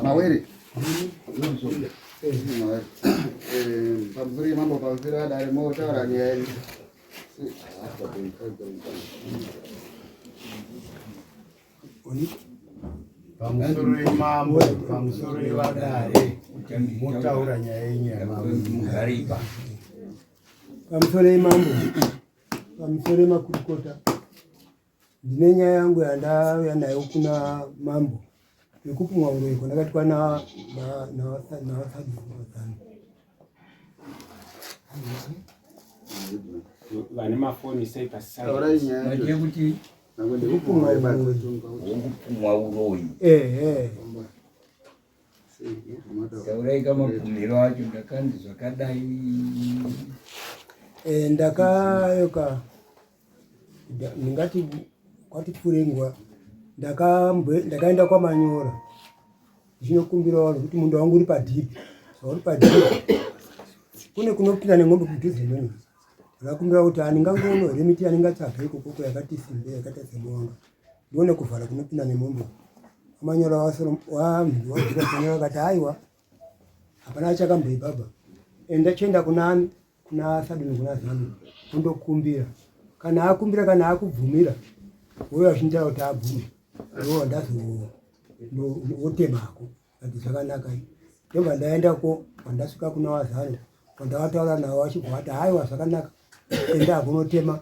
Mawere pamsuri mambo pamsuri dari motor ani pamsuri mambo pamsuri wadare mutaura nyaya yenyama ngariba pamsuri mambo pamsuri makurukota ndine nyaya yangu yandauya nayo kuna mambo yekupumwa uroiko ndakatwa na vane mafoni sei maje kuti kupumwa uroi saurai kama kumiro acho ndakandi zvakadai ndakayoka ndingati kwati pfurengwa ndakaenda kwaManyora ndichinokumbira vanhu kuti mundu wangu uri padhipi uri padhipi kune kunopinda nemwombe kudhuze neni ndakakumbira kuti handingangoona here miti yaningatsvaga ikokoko yakati simbe yakaita semuwanga ndione kuvhara kunopinda nemwombe kwaManyora wamhindu wadzira akati haiwa hapana achakamboibaba ndachienda kuna Saduni kuna Zanu kundokumbira kana akumbira kana akubvumira wewe achintaura kuti abvume iwo ndazotemako ati zvakanaka ndobva ndaendako pandasvika kuna Wazana pandavataura navo vachibva vati haiwa zvakanaka enda kunotema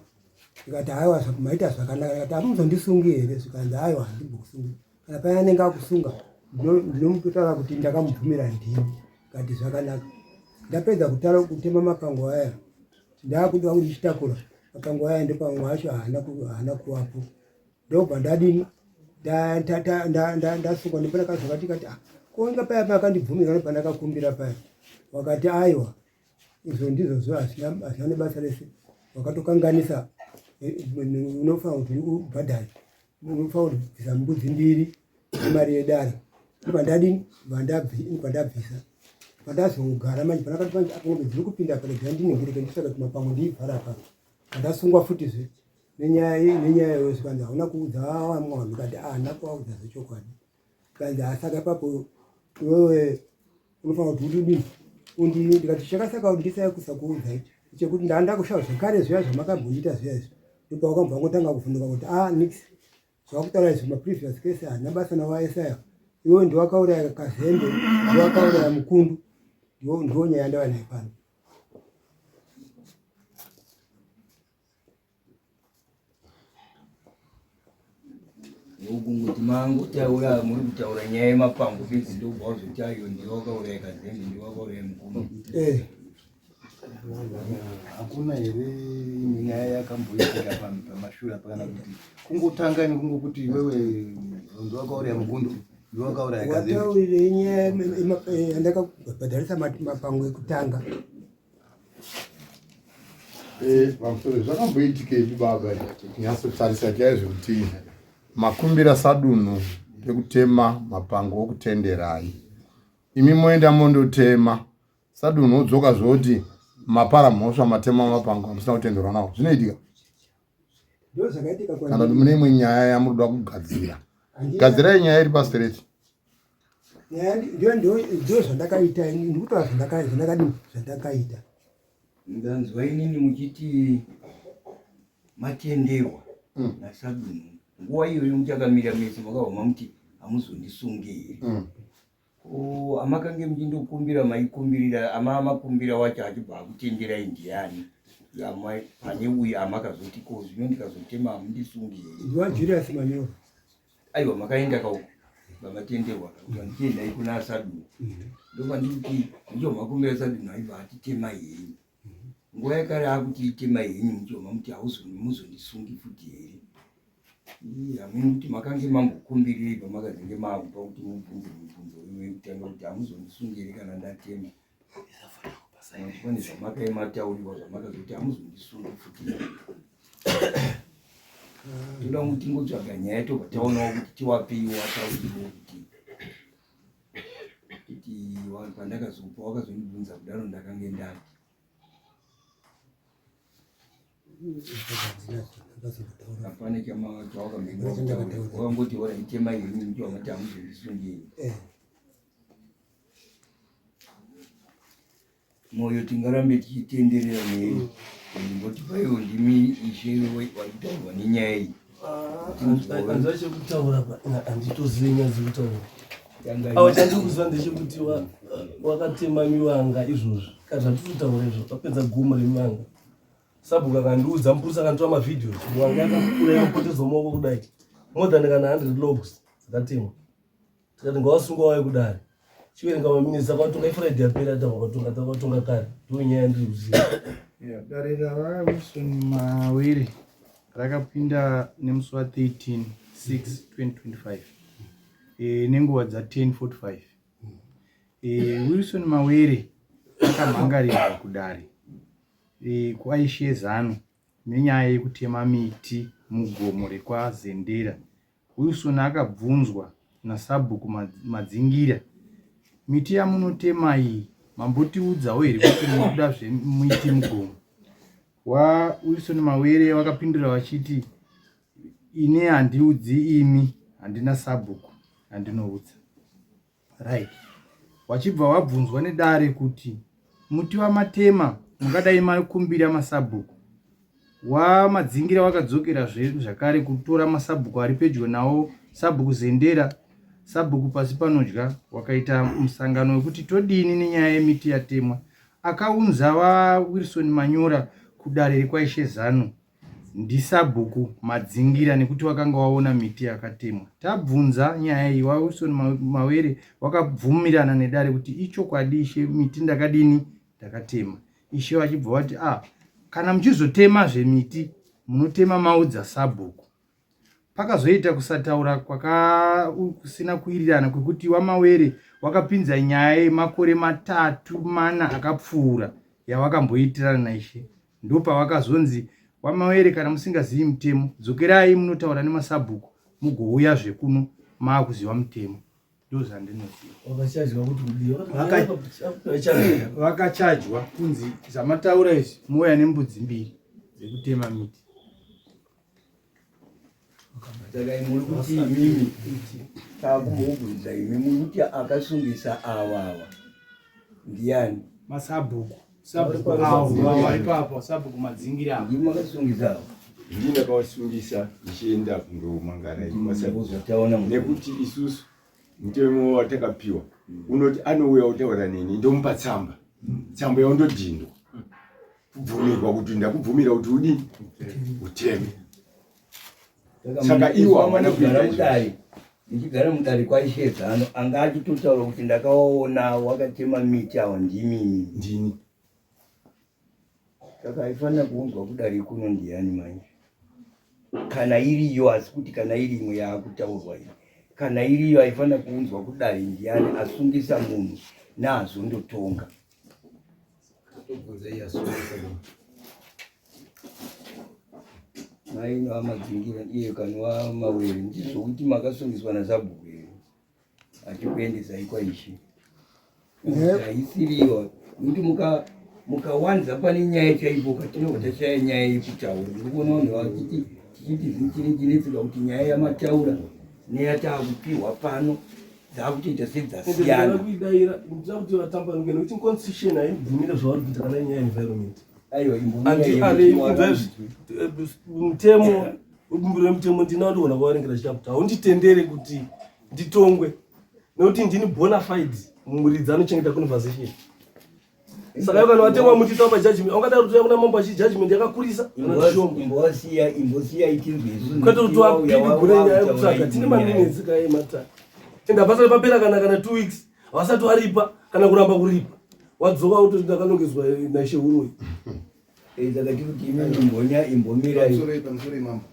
ikati haiwa maita zvakanaka ikati hamuzondisungi here zvikanzi haiwa handimbokusungi kana paya anenge akusunga ndinomutotaura kuti ndakamubvumira ndini ikati zvakanaka ndapedza kutema mapango aya ndakuda kuti ndichitakura mapango aya ndopamwe acho haana kuvapo ndobva ndadini ndasungwa ndipandakazvakati kati kuonga paya pakandibvumira pandakakumbira paya wakati aiwa izvo ndizvo zvo hazvina nebasa rese wakatokanganisa unofanira kuti ubhadhari unofanira kuti bvisa mbudzi mbiri nemari yedare ndobva ndadini ndabvisa pandazogara manje pandakati manje mombe dziri kupinda paregera ndiningirike ndisaka kuti mapamwe ndiivhara pa pandasungwa futizve nenyaya yose kanzi hauna kuudza wamwana ndikati nakuvaudza zvechokwadi kanzi asaka ipapo iwewe unofanira kuti udini undini ndikati chakasaka kuti ndisakuudza ichi chekuti ndakushaura zvekare zviya zvamakambondiita zviya izvi ndipo wakambva ngotanga kuvhunduka kuti nix zvakutaura izvi maprevious case handina basa nawo aisaya iwe ndiwakauraya Kazembe ndiwakauraya Mukundu ndiwo nyaya ndava nayo pano ukunguti mangu taura muri kutaura nyaya yemapango bedzi ndobva wazoti ayo ndiwakauraya Kazembe ndiwakauraya Mukundu hakuna here nyaya yakamboitika pamashure apakana kuti kungotanga nekungokuti wewe ndiwakauraya Mukundu ndiwakauraya Kazembe wataurire nyaya yandakabhadharisa mapango ekutanga pamsoro zvakamboitikei baba nyatsotarisa chaizvo kuti makumbira Sadunu ekutema mapango okutenderai imi moenda mondotema Sadunu odzoka zvoti mapara mhosva matema mapango amusina kutenderwa nawo zvinoitika kana kuti mune imwe nyaya yamunoda kugadzira gadzirai nyaya iri pastraight ndio zvandakaita ndikutaura zvandakaita ndanzwa inini muchiti matenderwa naSadunu nguva iyoyo muchakamira mese makabva muti hamuzondisungi here amakange muchindokumbira maikumbirira amakumbira wacho achibva akutenderai ndiani pane uyu amakazoti ko zvino ndikazotema hamundisungi here ndiwa Julius Manyora aiwa makaenda kauko vamatenderwa kuti ndiendai kuna Sadunu ndobva ndikuti ndichomakumbira Sadunu aibva atitema henyu nguva yakare akuti itema henyu muchoma muti hamuzondisungi futi here hamuni kuti makange mambokumbirei pamakazenge makupa kuti mubvunze mibvunzo iwe kutanga kuti hamuzondisungi here kana ndatema pane zvamakaematauriwa zvamakazoti hamuzondisungi futi toda kuti tingotsvaga nyaya tobva taonawo kuti tiwapeiwa tauriwo kuti pandakazopa wakazondibvunza kudaro ndakange ndati Hapana chama chawaka miguu. Wangoti wala itema yenyu ndio matamu zisungi. Moyo tingarambe tichitenderera nei. Ngoti bayo ndimi ishewe waitwa ni nyai. Anzache kutaura pa anditozinya zikutaura. Awachandi kuzwa ndechekuti wakatema miwanga izvozvo. Kana tututaura izvo tapedza guma remanga. Sabuka kandiudza mupurusa kantora mavideo wanga yakakura yakapotedza maoko kudai more than kana 100 logs dzakatemwa tikati ngawasungwa wayo kudari chiwerenga maminisa kwatonga ifriday yapera takatonga kare ndiyo nyaya yandiri kuziva. Dare raWilson Mawere rakapinda nemusi wa13 6 2025 nenguva dza10:45. Wilson Mawere akamhangarirwa kudare kuaishe zano nenyaya yekutema miti mugomo rekwaZendera. Wilson akabvunzwa naSabhuku Madzingira, miti yamunotema iyi mambotiudzawo here kuti munoda zvemiti mugomo. Wilson Mawere wakapindura vachiti, ine handiudzi imi, handina Sabhuku, handinoudza. Right. Wachibva wabvunzwa nedare kuti muti wamatema mungadai makumbira maSabhuku. Madzingira wakadzokera zvakare kutora maSabhuku ari pedyo nawo, Sabhuku Zendera, Sabhuku pasi panodya. Wakaita musangano wekuti todini nenyaya yemiti yatemwa. Akaunza Wilson Manyora kudare rekwaishe zano ndiSabhuku Madzingira nekuti wakanga waona miti yakatemwa. Tabvunza nyaya iyi Wilson Mawere wakabvumirana nedare kuti ichokwadi ishe, miti ndakadini ndakatema. Ishe wachibva wati kana muchizotema zvemiti munotema maudza Sabhuku. Pakazoita kusataura kusina kuirirana kwekuti waMawere wakapinza nyaya yemakore 3-4 akapfuura yawakamboitirana naishe. Ndopavakazonzi waMawere, kana musingazivi mutemo dzokerai munotaura nemaSabhuku mugouya zvekuno maakuziva mutemo. Vakachajwa kuti vakachajwa kunzi zamataura izvi mouya nembudzi 2 dzekutema miti. Saka muri kuti imimi takumubvunza imi muri kuti akasungisa awawa ndiani? maSabhuku. Sabhuku vari papo, Sabhuku Madzingira apo. Ndimo akasungisa. Ndini ndakawasungisa ichienda kundomangana nekuti isusu mutemo watakapiwa unoti anouya utaura nini ndomupa tsamba yaundodhindwa kubvumirwa kuti ndakubvumira kuti udini uteme. Saka iwo havana kuita izvozvo. Ndichigara mudare kwaishe zano anga achitotaura kuti ndakaona wakatema miti awa ndini. Saka haifanira kuunzwa kudare kuno ndiani manje? Kana iriyo, asi kuti kana iri imwe yaakutaurwa iyi, kana iriyo haifanira kuunzwa kudare ndiani asungisa munhu naazondotonga. Maino Madzingira iye kana waMawere ndizvo kuti makasungiswa naSabhuku here achikuendesai kwaishi. Haisiriyo kuti mukawanza pane nyaya chaipo katinobva tashaya nyaya yekutaura. Ndikuona vanhu vachiti tichiti kuti nyaya yamataura neyatakupiwa pano dzakutoita sedzasiyana. kuidaira ndikuda kuti vatambanuke nekuti constitution haibvumira zvavari kuita kana nyaya environment. Aiwa mutemo bumbiro remutemo ndinandoona kwavarengera chitaputa haunditendere kuti nditongwe nekuti ndini bona fide mumuridzi anochengeta conversation. Saka kana watemwa muti tamba judgment ungada kuti kuna mambo achi judgment yakakurisa imbosiya itinzwe kwete kuti wapidi kune nyaya yekutsvaga tine maminitsi kai mata enda basa repapera kana 2 weeks wasati waripa kana kuramba kuripa wadzoka kuti ndakanongedzwa naishe uroi. Saka kuti imwe imbomira pamusoro imambo.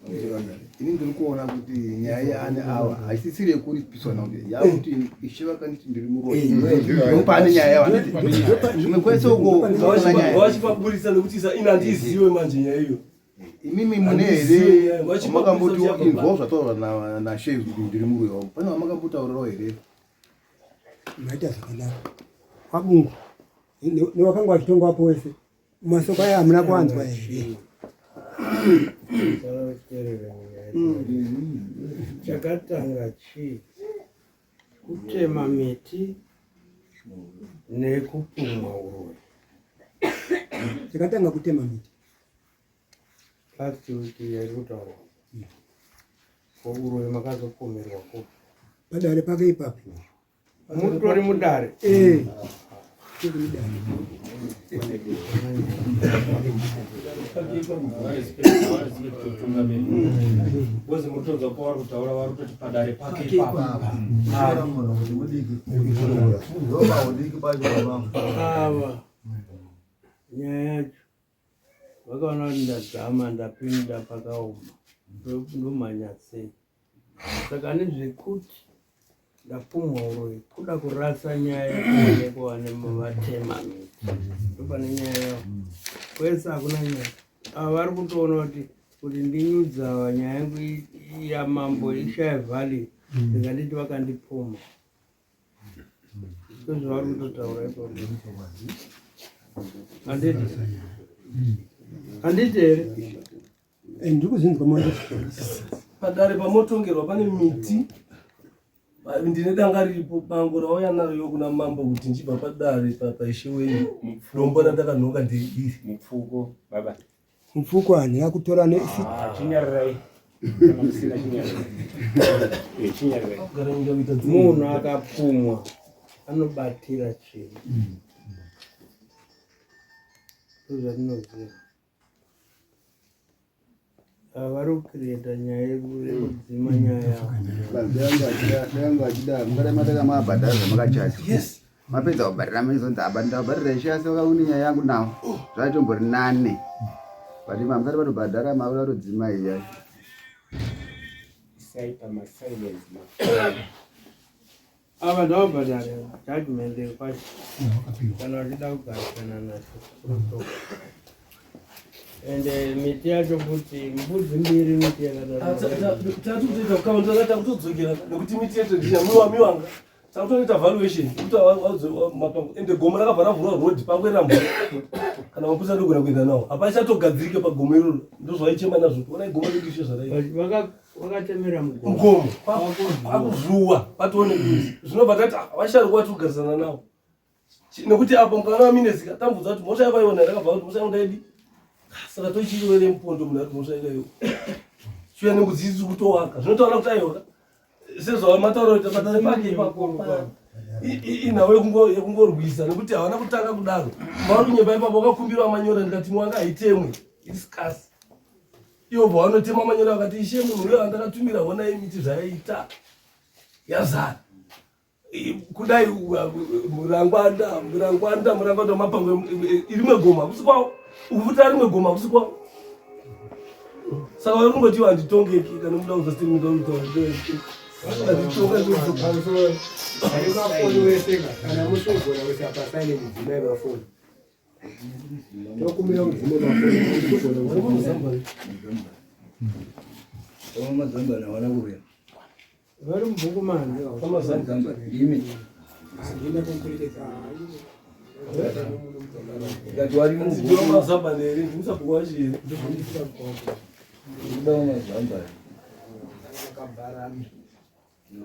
Ini ndiri kuona kuti nyaya yaane awa haisisiri yekuripiswa nauti yakuti ishe vakanditi ndiri muroi nopane nyaya yavanoti zvimwe kwese uko wachipaburisa nekuti ina handiziwe manje nyaya iyo. Imimi mune here makamboti involve zvataurwa nashe kuti ndiri muroi wavo pane vamakambotaurirawo here? Maita zvakanaka wabungu newakanga wachitongwapo wese masoko aya hamuna kuwanzwa here. chakatanga chii kutema miti nekupumwa uroyi. Chakatanga kutema miti last week yari kutaura uroyi makazopomerwa kupi padare pake ipapo mutori mudare Bozi mutonza kwa wari kutaura wari kutoti padare pake ipapo. ava nyaya yacho vakaona kuti ndadzama ndapinda pakaoma ndomhanya sei saka nezvekuti ndapumwa uroyi kuda kurasa nyaya yakuonekwa nevatema miti ndopane nyaya yavo kwese hakuna nyaya ava vari kutoona kuti ndinyudza nyaya yangu yamambo ishaya valley ndikanditi vakandipuma zvavari kutotaura ipapo handiti here ndiri kuzinzwa manje Padare pamotongerwa pane miti. Ndine danga riripo bango rauya naro kuna mambo kuti njibva padare paishe wenyu. Dombo randakanhoka ndeiri. Mupfuko baba. mupfuko ani yakutora Chinyararai. Chinyararai. Kugara nyika kuita munhu akapumwa anobatira chinhu zvatinoziva vari kukreta nyaya yekudzima nyaya yavo dangu achida mungadai maabhadhara zvamakachati mapedza kubhadhara maizonzi aba ndabhadhara ishe asi wakauni nyaya yangu nawo zvatombori 8 but mamukati patobhadhara mari atodzima iya Saita masilence. ava ndavabhadhara judgment kwacho kana vachida kugarisana nacho ende miti yacho futi mbudzi mbiri miti tatoita kukaunda kata kutodzokera nekuti miti yetu ndinamiwanga takutoita valuation kuti ende gomo rakabva ravhurwa road pakwera mvura kana mapusa ndogona kuenda nawo hapana chatogadzirike pagomo iroro ndozvaichema nazvo onai gomo reduishe zvadai vakatemera mugomo pakuzvuwa patione kuti zvinobva tati vasharuka vari kugarisana nawo nekuti apo mukana waminezika tambudza kuti mhosva yavaiona rakabva kuti mhosva yangu ndaidi saka toichirwere mupondo munhu ati mhosva ileyo chiuya nembudzi isi kutowaka zvinotaura kuti aiona sezvamataura kuti padare pake ipapo inhau yekungorwisa nekuti havana kutanga kudaro mauri nyemba ipapo vakakumbirwa manyora ndikati mwanga haitemwe isikasi ivo vavanotema manyora vakati ishe munhu uyo andakatumira honai miti zvaiita yazara kudai murangwanda mapango irimwe goma kusi kwavo ukufuta rimwe goma kusi kwavo saka vari kungoti handitongeki kana muda kuzostimikautanditongeka mafoni wese kana musogona wese apasaine mudzimai mafoni tokumira mudzimai mafoni mazamba nawana kuya vari mubhukumani amazamba imi ngati wari nzidiwa mazamba neri ndimusabhukwachiri ndikudawo mazamba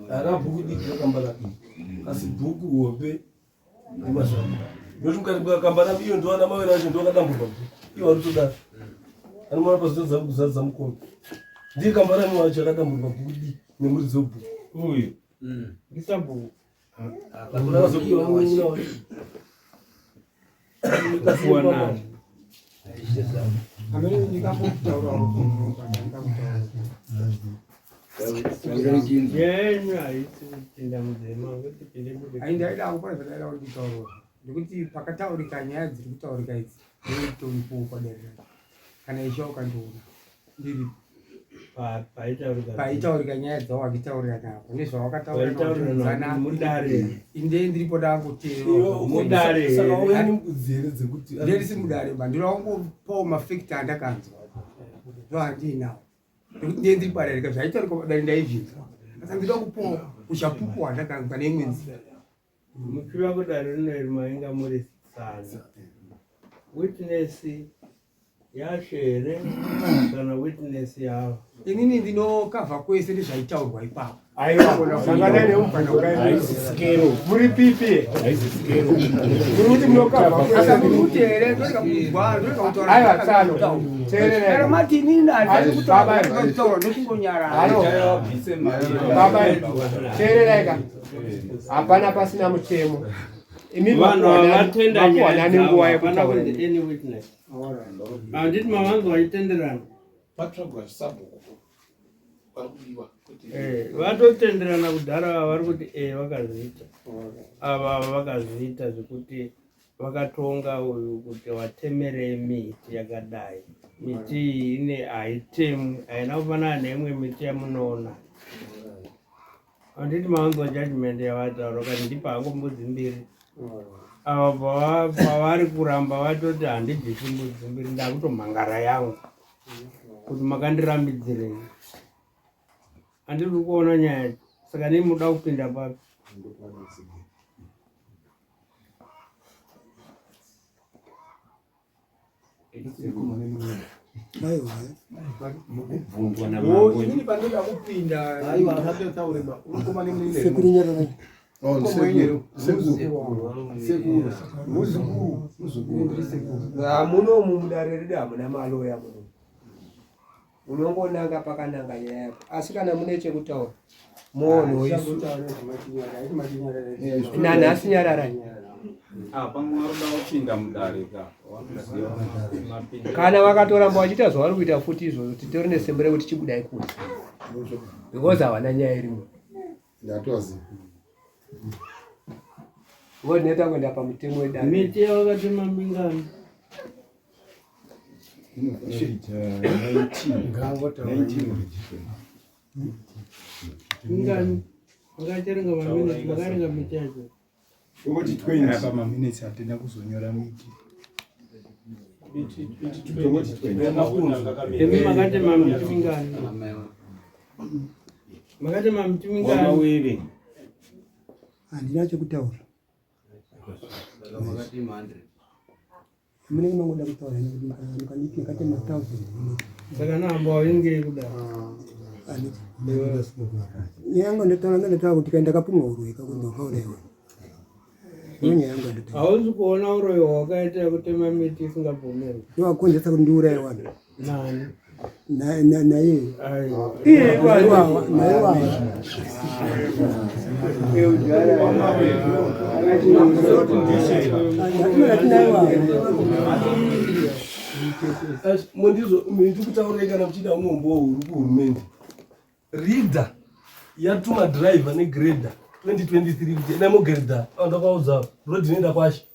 hara bhuku diki rakambara asi bhuku hope nemazamba noti mukati mukakambara iyo ndoana mawere acho ndokadamburwa iyo vari kutodaro anomara pazito kuzadza mukoma ndiye kambara miwacho akadamburwa bhuku diki nemuri dzobhuku Uyu. ndisabhuku kafuwanani amene ndikambokutaura yenyu haisi kupinda mudzema ngotipinde aindaida kupona zvadaida uri kutaurwa ndikuti pakataurika nyaya dziri kutaurika idzi ndiritoripo padera kana isha ukandiona ndiripo paitaurika nyaya dzavo wachitaurira napo nezvawakataurana mudare inde ndiripo danguteroaaudzere mudare ba ndirawangopawo mafekta andakanzwa zvahandinawo ndikuti ndiye ndiri padarika zvaitaurika padare ndaizvinzwa asa ndida kupawo ushapupu wandakanzwa neimwe nzira muchiva kudare rinoiri mainga muri sana witness yashere kana witness yavo. Inini ndinokavha kwese nezvaitaurwa ipapo. Aiwa, sangana neumfana Aisikero. muri pipi. Aisikero. Muri kuti munokavha kwese Kuti here ndoda kugwa ndoda kutaura. Aiwa tsano. Terere. Kana mati inini ndari kutaura ndokungonyara. Halo. Baba. Terereka. Hapana pasina mutemo. Vanhu havatenda nyaya dzavo, hapana yekutaura. kuti any witness. Handiti mavangu vachitenderana. Vatotenderana kudhara vari kuti vakazviita. Ava vakazviita zvekuti vakatonga uyu kuti watemerei miti yakadai. Miti iyi ine haitemu, haina kufanana neimwe miti yamunoona. Handiti mavangu judgment yavataura kuti ndipa hangu mbudzi mbiri. Ava pavari kuramba vatoti handibvisi mbudzi mbiri, ndakutomhangara yangu kuti makandirambidzirei. Handiri kuona nyaya, saka nei muda kupinda papi. Inini pandoda kupinda. Munomu mudarerede hamuna maloya muno. Unongonanga pakananga nyaya yako. Asi kana mune chekutaura mono isu. Nanhasi nyarara. Kana vakatoramba vachiita zvavari kuita futi izvozvo titori nesimba rekuti chibudai kuri. Because havana nyaya irimo. Ndatoziva. Neta kwenda pamutemo wedare. Miti yavakatema mbingano. Mbingano. Vakacharenga maminutes, vakarenga miti yacho. Ungoti 20 apa maminutes atenda kuzonyora miti. Ungoti 20. Emi makatema miti mingano. Makatema miti mingano. Wamawiri. Handina chekutaura. Mune kunongoda kutaura nekuti nikatema 1000. Saka nahamba wainge kudaro. Nyanga ndataura kuti kaenda kapumwa uroyi kakundokauraiwa. Nyanga ndataura. Hauzi kuona uroyi hwakaita kutema miti isingabvumirwi. Ndowakonzesa kuti ndiuraiwa. Nani? Naye. Aiwa. Iye wawa. Mundizo ndikutaurira kana muchida umombo huru kuhurumende. Reader yatuma driver negrader 2023 kuti enda mugredha andakaudza road inoenda kwashi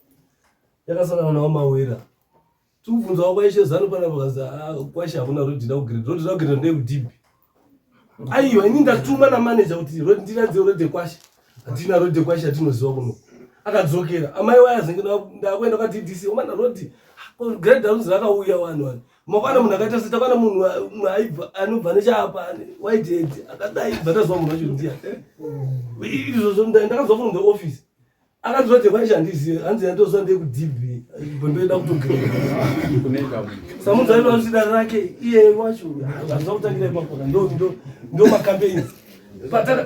yakasangana nawo mawera tikubvunzawo kwaishe zano pana bakaza kwashi hakuna road inoenda kugredha ndekudhibi aiwa ini ndatuma namanager kuti road ndiradze road kwashi hatina road kwashi hatinoziva kuno akadzokera amai wayazenge ndakwenda kwa DDC omana road grade rules rakauya wanu mokana munhu akaita sita kana munhu aibva anobva nechapa white head akadai bvatazwa munhu wacho ndiya izvozvo ndakazwa from the office akadzwa kuti kwaishandizive hanzi yandozwa ndekudb bondoenda kutograde samunhu aiva zida rake iye wacho hazva kutangira ipapoka ndo macampaigns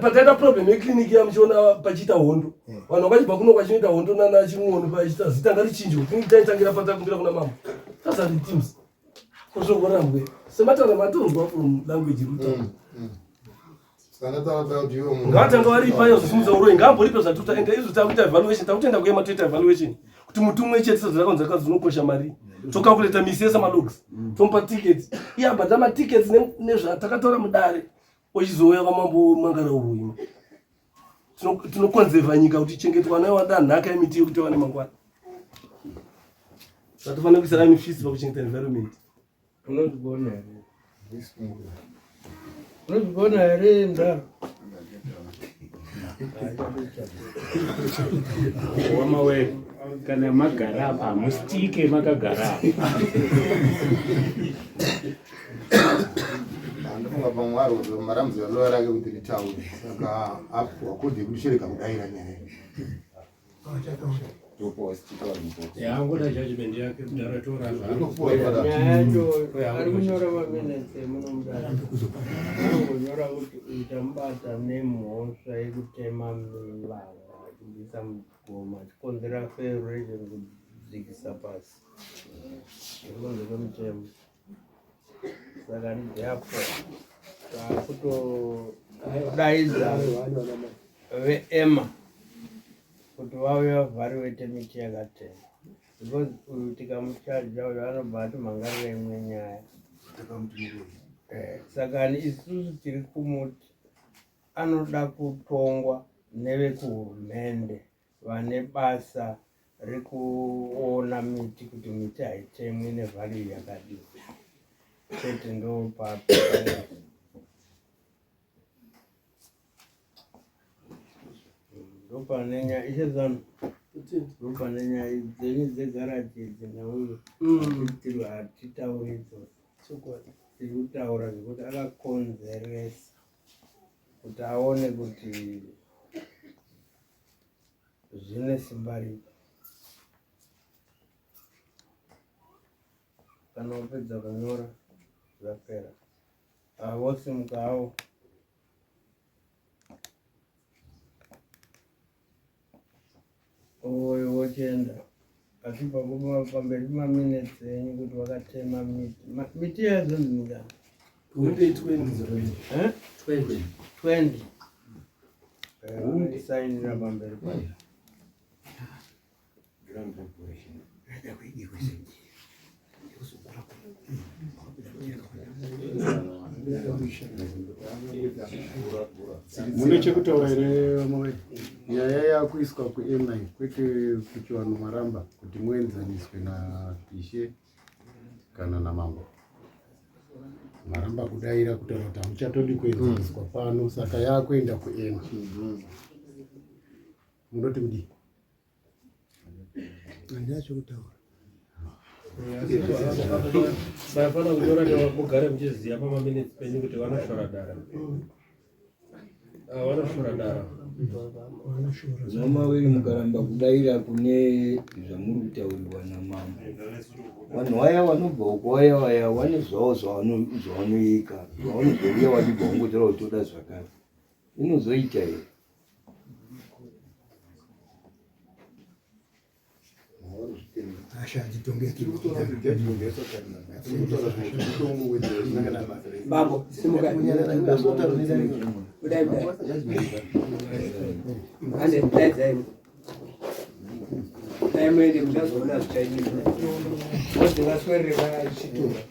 pataita problem yeclinic yamuchiona pachiita hondo vanhu vakachibva kuno kwachinoita hondo nana chimuoni pachiita zita ngarichinjwe clinic taitangira patakumbira kuna mama tasari teams kozvokorambwe semataura matonzwa from language ruta ngatanga vari ipayo zvisimudza uroi ngamboripa zvatuta ende izvo takuita evaluation takutenda kuema toita evaluation kuti mutumwe chete sezvakaonzeka zinokosha mari tokakuleta misi yese malogs tomupa tickets iye abhadha matickets nezvatakataura mudare ochizouya kwamambo mangara urwima tinokonzerva nyika kuti chengetwa nayo wada nhaka yemiti yokuti wane mangwana zvatofana kuisa rami fisi pakuchengeta environment unozvigona here mudaro Wamawe kana magara apa musitike makagara Ndifunga pamwaro maramzi yaloya rake kuti ritaure saka wakudhi kushirika kudaira nyaya. yangoda judgment yake mtaratora nyaya yacho ari kunyora maminetse munomudaro anongonyora kuti utamubata nemhosva yekutema mivava achibvisa mugoma achikonzera feuration kudzikisa pasi ikonze kwemutemo. Saka ndiapo takutodaidza veema kuti vauye vavhariwe temiti yakatema, because tikamuchaja uyo anobva ati mhangarira imwe nyaya. Saka isusu tiri kumuti anoda kutongwa nevekuhurumende vane basa rekuona miti kuti miti haitemwi nevhariyu yakadii. Chete ndo papo ndo pane nyaya ichezano ndo pane nyaya dzenyu dzegaraji dzinauyo tiri hatitauridzo tiri kutaura zvekuti akakonzeresa kuti aone kuti zvine simba ripi. Kana wapedza kunyora zvapera vosimuka havo oyo wochienda achibva pamberi maminitsi enyu kuti wakatema miti yazonzimira 20 undisainira pamberi pacho. Mune chekutaura here nyaya yakuiswa kuM9 kwete kuchiwano Maramba kuti muenzaniswe na Pishe kana namambo. Maramba kudaira kutaura kuti hamuchatodi kuenzaniswa pano, saka yakuenda kuM. Munoti kudii? Handina chekutaura. Safana kunyora nevagare muchiziva pamaminitsi penyu kuti vanoshora dara. Vanoshora dara. Zvamaviri mukaramba kudaira kune zvamuri kutaurirwa namambo. Vanhu vaya vanobva uko vaya vane zvavo zvavanoika, zvavanozouya vachibva kungotora kutoda zvakare. Inozoita here? Babo, simuka. Kudai. Ande tete. Taimende mtazona zvichaitwa. Wose vaswere vachitura.